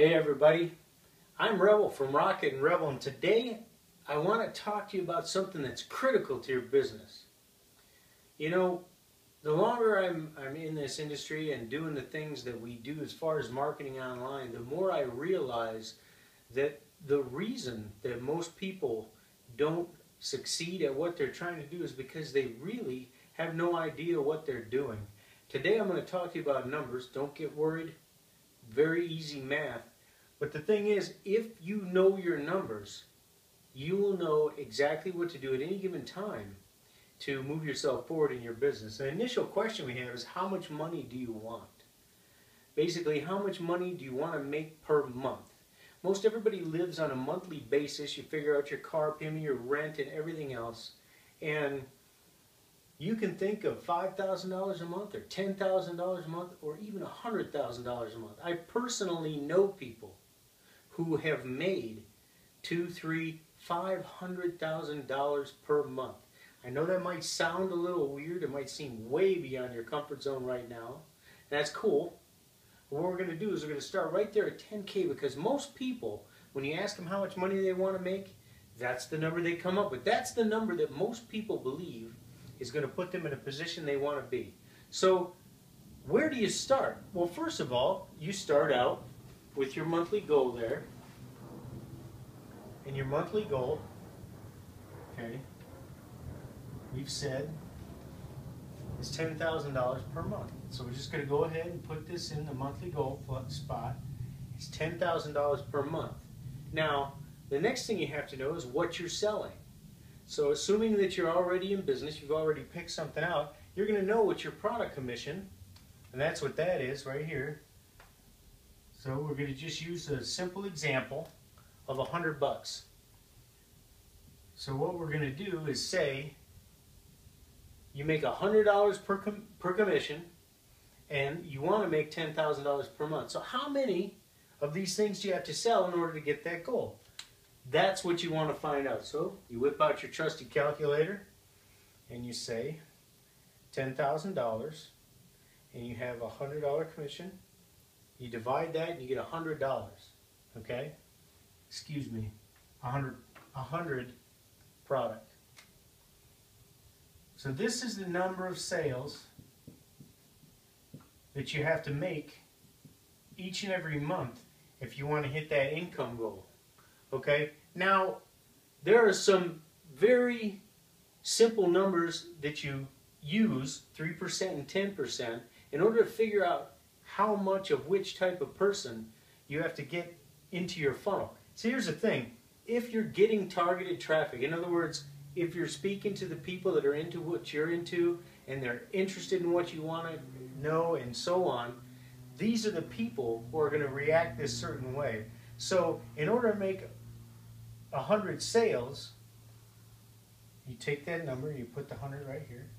Hey everybody, I'm Rebel from RockIt and Rebel, and today I want to talk to you about something that's critical to your business. You know, the longer I'm in this industry and doing the things that we do as far as marketing online, the more I realize that the reason that most people don't succeed at what they're trying to do is because they really have no idea what they're doing. Today I'm going to talk to you about numbers. Don't get worried. Very easy math. But the thing is, if you know your numbers, you will know exactly what to do at any given time to move yourself forward in your business. The initial question we have is, how much money do you want? Basically, how much money do you want to make per month? Most everybody lives on a monthly basis. You figure out your car payment, your rent, and everything else. And you can think of $5,000 a month or $10,000 a month or even $100,000 a month. I personally know people who have made $200,000, $300,000, $500,000 per month. I know that might sound a little weird. It might seem way beyond your comfort zone right now. That's cool. But what we're going to do is we're going to start right there at 10K, because most people, when you ask them how much money they want to make, that's the number they come up with. That's the number that most people believe is going to put them in a position they want to be. So where do you start? Well, first of all, you start out with your monthly goal there. And your monthly goal, okay, we've said is $10,000 per month. So we're just going to go ahead and put this in the monthly goal spot. It's $10,000 per month. Now, the next thing you have to know is what you're selling. So assuming that you're already in business, you've already picked something out, you're going to know what your product commission, and that's what that is right here. So we're going to just use a simple example of $100. So what we're going to do is say you make $100 per commission, and you want to make $10,000 per month. So how many of these things do you have to sell in order to get that goal? That's what you want to find out. So you whip out your trusty calculator and you say $10,000, and you have a $100 commission. You divide that and you get $100. Okay? Excuse me. 100 product. So this is the number of sales that you have to make each and every month if you want to hit that income goal. Okay? Now, there are some very simple numbers that you use, 3% and 10%, in order to figure out how much of which type of person you have to get into your funnel. So here's the thing. If you're getting targeted traffic, in other words, if you're speaking to the people that are into what you're into and they're interested in what you want to know and so on, these are the people who are going to react this certain way. So in order to make 100 sales, you take that number, you put the 100 right here,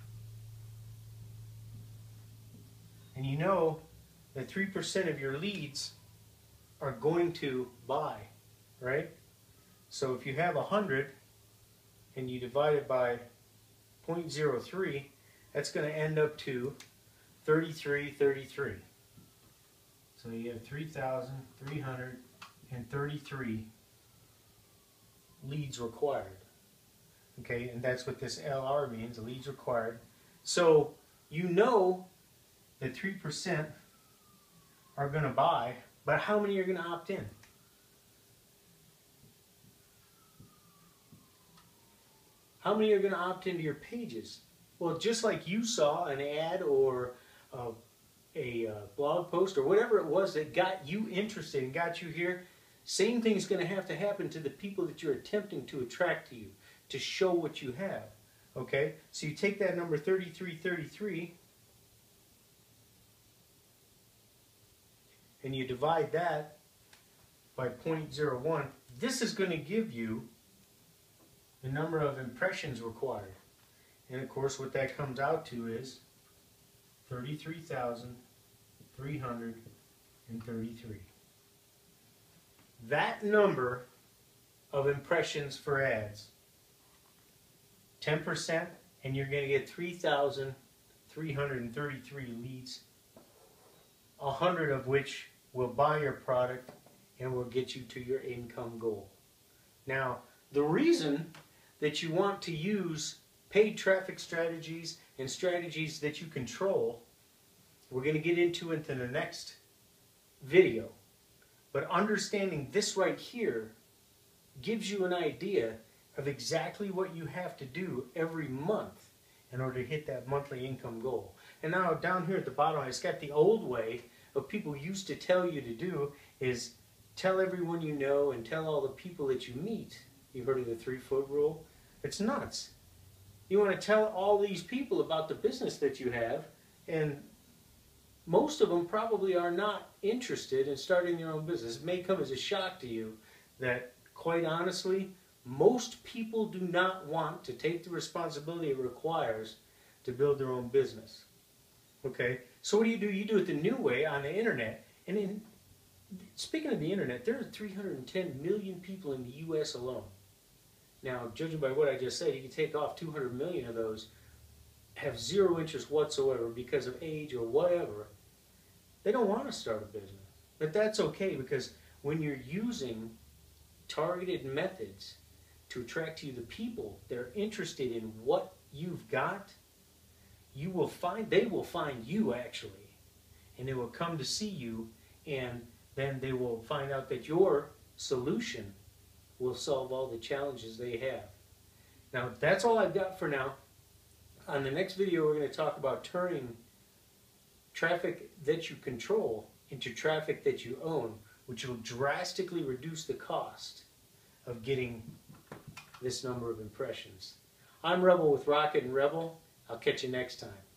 and you know that 3% of your leads are going to buy, right? So if you have 100 and you divide it by 0.03, that's going to end up to 33. So you have 3,333 leads required. Okay, and that's what this LR means, leads required. So you know that 3% are going to buy, but how many are going to opt in? How many are going to opt into your pages? Well, just like you saw an ad or a blog post or whatever it was that got you interested and got you here, same thing is going to happen to the people that you're attempting to attract to you, to show what you have. Okay? So you take that number 3333 and you divide that by 0.01. This is going to give you the number of impressions required. And of course what that comes out to is 33,333. That number of impressions for ads, 10%, and you're going to get 3,333 leads, 100 of which will buy your product and will get you to your income goal. Now, the reason that you want to use paid traffic strategies and strategies that you control, we're going to get into the next video. But understanding this right here gives you an idea of exactly what you have to do every month in order to hit that monthly income goal. And now down here at the bottom, it's got the old way of people used to tell you to do is tell everyone you know and tell all the people that you meet. You've heard of the 3-foot rule? It's nuts. You want to tell all these people about the business that you have, and most of them probably are not interested in starting their own business. It may come as a shock to you that, quite honestly, most people do not want to take the responsibility it requires to build their own business. Okay, so what do? You do it the new way on the internet. And speaking of the internet, there are 310 million people in the U.S. alone. Now, judging by what I just said, you can take off 200 million of those have zero interest whatsoever because of age or whatever. They don't want to start a business. But that's okay, because when you're using targeted methods to attract to you the people that are interested in what you've got, they will find you actually, and they will come to see you, and then they will find out that your solution will solve all the challenges they have. Now, that's all I've got for now. On the next video, we're going to talk about turning traffic that you control into traffic that you own, which will drastically reduce the cost of getting this number of impressions. I'm Rebel with RockIt and Rebel. I'll catch you next time.